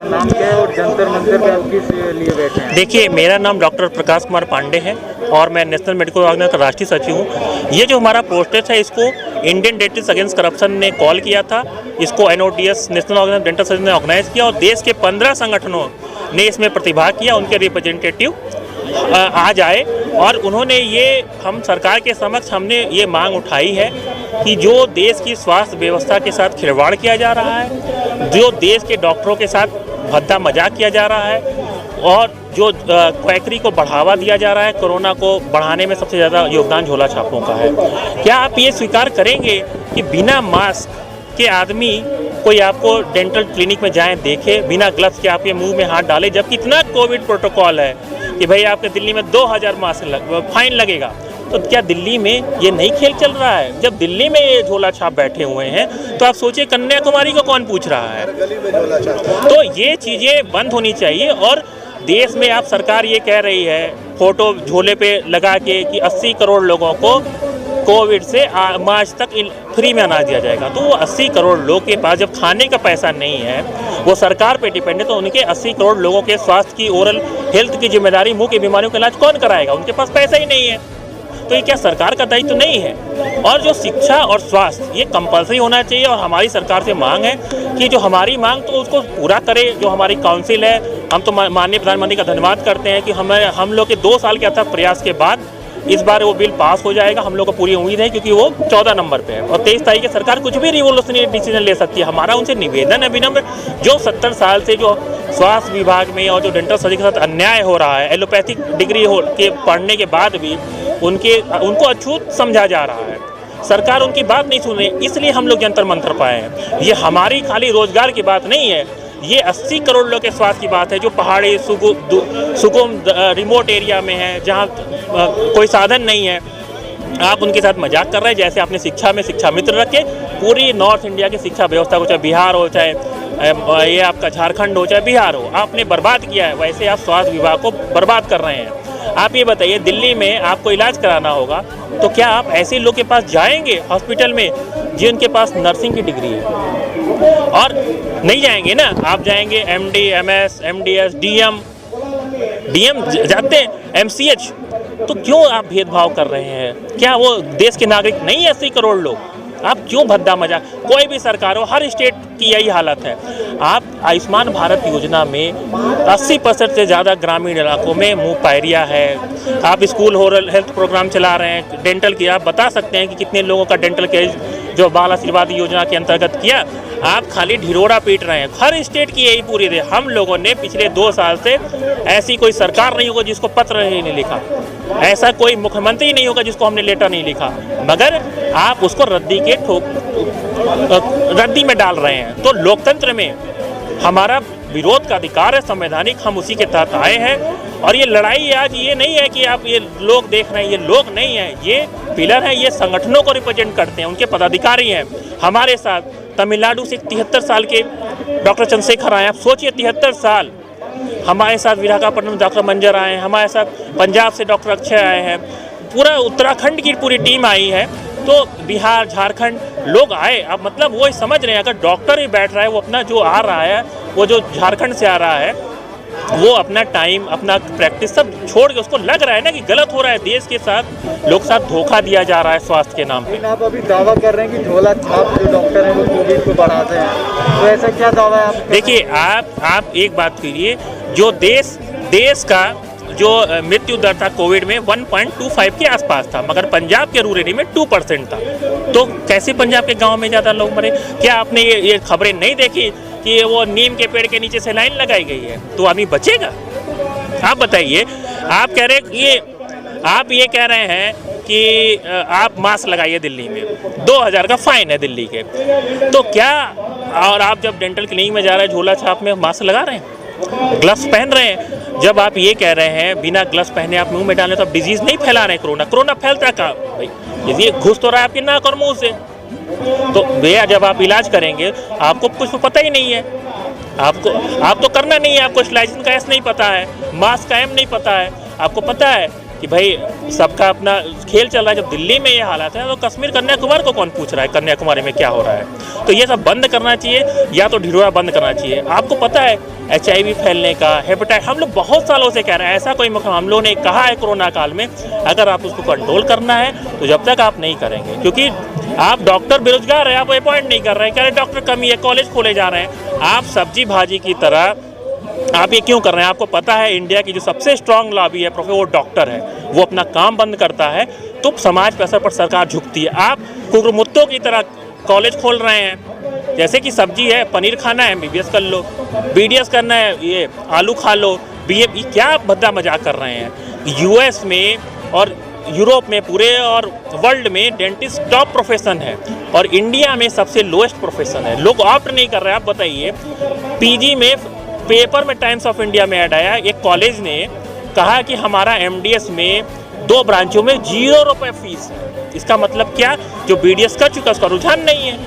नाम क्या है और जंतर मंतर पे आप किस लिए बैठे हैं? देखिए, मेरा नाम डॉक्टर प्रकाश कुमार पांडे है और मैं नेशनल मेडिकल ऑर्गेनाइजेशन का राष्ट्रीय सचिव हूँ। ये जो हमारा प्रोटेस्ट है, इसको इंडियन डेंटिस्ट अगेंस्ट करप्शन ने कॉल किया था। इसको NODS national organisation dental surgeon ने ऑर्गेनाइज किया और देश के 15 संगठनों ने इसमें प्रतिभाग किया। उनके रिप्रेजेंटेटिव आज आए और उन्होंने ये हम सरकार के समक्ष हमने ये मांग उठाई है कि जो देश की स्वास्थ्य व्यवस्था के साथ खिलवाड़ किया जा रहा है, जो देश के डॉक्टरों के साथ भद्दा मजाक किया जा रहा है और जो क्वैकरी को बढ़ावा दिया जा रहा है, कोरोना को बढ़ाने में सबसे ज़्यादा योगदान झोला छापों का है। क्या आप ये स्वीकार करेंगे कि बिना मास्क के आदमी कोई आपको डेंटल क्लिनिक में जाएं देखे, बिना ग्लव्स के आपके मुंह में हाथ डाले, जबकि इतना कोविड प्रोटोकॉल है कि भाई आपके दिल्ली में 2000 मास्क फाइन लगेगा? तो क्या दिल्ली में ये नई खेल चल रहा है? जब दिल्ली में ये झोला छाप बैठे हुए हैं तो आप सोचिए कन्याकुमारी को कौन पूछ रहा है? तो ये चीज़ें बंद होनी चाहिए। और देश में आप सरकार ये कह रही है फोटो झोले पे लगा के कि 80 करोड़ लोगों को कोविड से मार्च तक फ्री में अनाज दिया जाएगा। तो वो 80 करोड़ लोग के पास जब खाने का पैसा नहीं है, वो सरकार पे डिपेंड है, तो उनके 80 करोड़ लोगों के स्वास्थ्य की, ओरल हेल्थ की जिम्मेदारी, मुंह की बीमारियों का इलाज कौन कराएगा? उनके पास पैसा ही नहीं है। तो ये क्या सरकार का दायित्व नहीं है? और जो शिक्षा और स्वास्थ्य, ये कंपलसरी होना चाहिए। और हमारी सरकार से मांग है कि जो हमारी मांग तो उसको पूरा करे। जो हमारी काउंसिल है, हम तो माननीय प्रधानमंत्री का धन्यवाद करते हैं कि हम लोग के 2 साल के अथक प्रयास के बाद इस बार वो बिल पास हो जाएगा। हम लोग को पूरी उम्मीद है क्योंकि वो 14 नंबर पे है और 23 तारीख की सरकार कुछ भी रिवोल्यूशनरी डिसीजन ले सकती है। हमारा उनसे निवेदन है विनम्र, जो 70 साल से जो स्वास्थ्य विभाग में और जो डेंटल सर्जरी के साथ अन्याय हो रहा है, एलोपैथिक डिग्री के पढ़ने के बाद भी उनको अछूत समझा जा रहा है, सरकार उनकी बात नहीं सुन रही। इसलिए हम लोग जंतर मंतर पाए हैं। ये हमारी खाली रोजगार की बात नहीं है, ये 80 करोड़ लोग के स्वास्थ्य की बात है जो पहाड़ी सुगम रिमोट एरिया में है, जहाँ कोई साधन नहीं है। आप उनके साथ मजाक कर रहे हैं। जैसे आपने शिक्षा में शिक्षा मित्र रखे, पूरी नॉर्थ इंडिया की शिक्षा व्यवस्था को, चाहे बिहार हो, चाहे ये आपका झारखंड हो, चाहे बिहार हो, आपने बर्बाद किया है। वैसे आप स्वास्थ्य विभाग को बर्बाद कर रहे हैं। आप ये बताइए, दिल्ली में आपको इलाज कराना होगा तो क्या आप ऐसे लोग के पास जाएंगे हॉस्पिटल में जिनके पास नर्सिंग की डिग्री है? और नहीं जाएंगे ना। आप जाएंगे MD, MS, MDS, DM जाते हैं, MCH। तो क्यों आप भेदभाव कर रहे हैं? क्या वो देश के नागरिक नहीं है 80 करोड़ लोग? आप क्यों भद्दा मजाक? कोई भी सरकार हो, हर स्टेट की यही हालत है। आप आयुष्मान भारत योजना में 80% से ज़्यादा ग्रामीण इलाकों में मुंह पायरिया है। आप स्कूल ओरल हेल्थ प्रोग्राम चला रहे हैं, डेंटल की आप बता सकते हैं कि कितने लोगों का डेंटल केयर जो बाल आशीर्वाद योजना के अंतर्गत किया? आप खाली ढिढोरा पीट रहे हैं। हर स्टेट की यही पूरी है। हम लोगों ने पिछले 2 साल से, ऐसी कोई सरकार नहीं होगा जिसको पत्र नहीं लिखा, ऐसा कोई मुख्यमंत्री नहीं होगा जिसको हमने लेटर नहीं लिखा, मगर आप उसको रद्दी में डाल रहे हैं। तो लोकतंत्र में हमारा विरोध का अधिकार है, संवैधानिक, हम उसी के तहत आए हैं। और ये लड़ाई आज ये नहीं है कि आप ये लोग देख रहे हैं, ये लोग नहीं है, ये पिलर हैं, ये संगठनों को रिप्रेजेंट करते हैं, उनके पदाधिकारी हैं। हमारे साथ तमिलनाडु से 73 साल के डॉक्टर चंद्रशेखर आए हैं। आप सोचिए 73 साल। हमारे साथ विशाखापट्टनम डॉक्टर मंजर आए हैं, हमारे साथ पंजाब से डॉक्टर अक्षय आए हैं, पूरा उत्तराखंड की पूरी टीम आई है। तो बिहार, झारखंड लोग आए। अब मतलब वो समझ रहे हैं, अगर डॉक्टर ही बैठ रहा है, वो अपना जो आ रहा है, वो जो झारखंड से आ रहा है, वो अपना टाइम, अपना प्रैक्टिस सब छोड़ के, उसको लग रहा है ना कि गलत हो रहा है, देश के साथ लोग साथ धोखा दिया जा रहा है स्वास्थ्य के नाम पे। आप अभी दावा कर रहे हैं कि झोला छाप जो डॉक्टर हैं वो कोविड को बढ़ाते हैं, तो ऐसा क्या दावा है आप? देखिए, आप एक बात करिए, जो देश का जो मृत्यु दर था कोविड में 1.25 के आसपास था, मगर पंजाब के रूरल एरिया में 2% था। तो कैसे पंजाब के गांव में ज़्यादा लोग मरे? क्या आपने ये खबरें नहीं देखी कि वो नीम के पेड़ के नीचे से लाइन लगाई गई है तो आदमी बचेगा? आप बताइए। आप कह रहे ये कह रहे हैं कि आप मास्क लगाइए दिल्ली में, 2000 का फाइन है दिल्ली के, तो क्या? और आप जब डेंटल क्लिनिक में जा रहे हैं, झोला छाप में मास्क लगा रहे हैं, ग्लव्स पहन रहे हैं। जब आप ये कह रहे हैं बिना ग्लव्स पहने आप मुंह में डालें तो आप डिजीज़ नहीं फैला रहे हैं। कोरोना फैलता कहाँ भाई? ये घुस तो रहा है आपके नाक और मुंह से। तो भैया, जब आप इलाज करेंगे आपको कुछ तो पता ही नहीं है। आप तो करना नहीं है, आपको स्लाइसिंग का एस नहीं पता है, मास्क का एम नहीं पता है। आपको पता है कि भाई सबका अपना खेल चल रहा है। जब दिल्ली में ये हालात है तो कश्मीर कन्याकुमारी को कौन पूछ रहा है कन्याकुमारी में क्या हो रहा है। तो ये सब बंद करना चाहिए या तो ढिढोरा बंद करना चाहिए। आपको पता है HIV फैलने का, हेपेटाइट, हम लोग बहुत सालों से कह रहे हैं, ऐसा कोई मौका हम लोगों ने कहा है कोरोना काल में, अगर आप उसको कंट्रोल करना है तो जब तक आप नहीं करेंगे, क्योंकि आप डॉक्टर बेरोजगार है, आप अपॉइंट नहीं कर रहे हैं, कह रहे डॉक्टर कमी है, कॉलेज खोले जा रहे हैं, आप सब्जी भाजी की तरह आप ये क्यों कर रहे हैं। आपको पता है इंडिया की जो सबसे स्ट्रांग लॉबी है वो डॉक्टर है, वो अपना काम बंद करता है तो समाज पे असर पर सरकार झुकती है। आप कुकुरमुत्तों की तरह कॉलेज खोल रहे हैं, जैसे कि सब्जी है, पनीर खाना है MBBS कर लो, BDS करना है ये आलू खा लो, BA, क्या भद्दा मजाक कर रहे हैं। US में और यूरोप में पूरे और वर्ल्ड में डेंटिस्ट टॉप प्रोफेशन है और इंडिया में सबसे लोएस्ट प्रोफेशन है। लोग ऑप्ट नहीं कर रहे हैं। आप बताइए, PG में पेपर में टाइम्स ऑफ इंडिया में ऐड आया, एक कॉलेज ने कहा कि हमारा MDS में 2 ब्रांचों में 0 रुपये फीस है। इसका मतलब क्या, जो BDS कर चुका उसका रुझान नहीं है।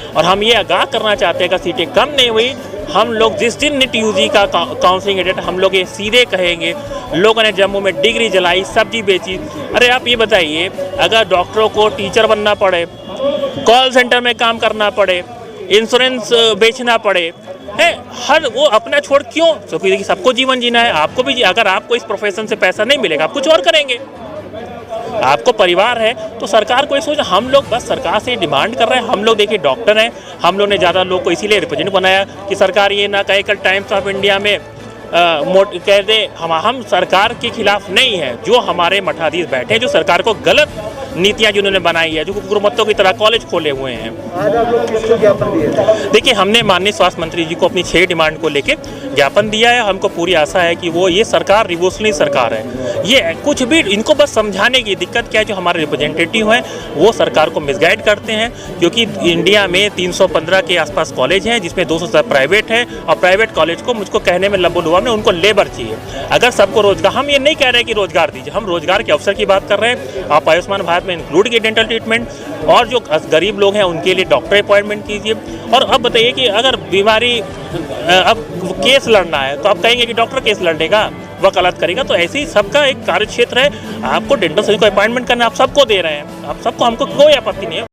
और हम ये आगाह करना चाहते हैं कि सीटें कम नहीं हुई, हम लोग जिस दिन NEET UG का काउंसलिंग डेट, हम लोग ये सीधे कहेंगे। लोगों ने जम्मू में डिग्री जलाई, सब्जी बेची। अरे आप ये बताइए, अगर डॉक्टरों को टीचर बनना पड़े, कॉल सेंटर में काम करना पड़े, इंश्योरेंस बेचना पड़े, है हर वो अपना छोड़ क्यों, क्योंकि सबको जीवन जीना है। आपको भी, अगर आपको इस प्रोफेशन से पैसा नहीं मिलेगा आप कुछ और करेंगे। आपको परिवार है तो सरकार को ये सोच, हम लोग बस सरकार से डिमांड कर रहे हैं। हम लोग देखिए डॉक्टर हैं, हम लोग ने ज़्यादा लोग को इसीलिए रिप्रेजेंट बनाया कि सरकार ये ना कहे कल टाइम्स ऑफ इंडिया में कह दे हम सरकार के खिलाफ नहीं है। जो हमारे मठाधीश बैठे हैं, जो सरकार को गलत नीतियां जिन्होंने बनाई है, जो कुकुरमुत्तों की तरह कॉलेज खोले हुए हैं। आज आप लोग किसको ज्ञापन दिए थे? देखिए, हमने माननीय स्वास्थ्य मंत्री जी को अपनी 6 डिमांड को लेके ज्ञापन दिया है। हमको पूरी आशा है कि वो, ये सरकार रिवोल्यूशनरी सरकार है, ये कुछ भी इनको बस समझाने की दिक्कत क्या है। जो हमारे रिप्रेजेंटेटिव हैं वो सरकार को मिसगाइड करते हैं, क्योंकि इंडिया में 315 के आसपास कॉलेज हैं, जिसमें 200 प्राइवेट है, और प्राइवेट कॉलेज को मुझको कहने में लंबो लुआ में उनको लेबर चाहिए। अगर सबको रोजगार, हम ये नहीं कह रहे कि रोजगार दीजिए, हम रोजगार के अवसर की बात कर रहे हैं। आप आयुष्मान भारत में इंक्लूड किए डेंटल ट्रीटमेंट, और जो गरीब लोग हैं उनके लिए डॉक्टर अपॉइंटमेंट कीजिए। और अब बताइए कि अगर बीमारी, अब केस लड़ना है तो आप कहेंगे कि डॉक्टर केस लड़ने का वकालत करेगा, तो ऐसे ही सबका एक कार्य क्षेत्र है। आपको डेंटल सर्जन को अपॉइंटमेंट करना, आप सबको दे रहे हैं, आप सबको, हमको कोई आपत्ति नहीं है।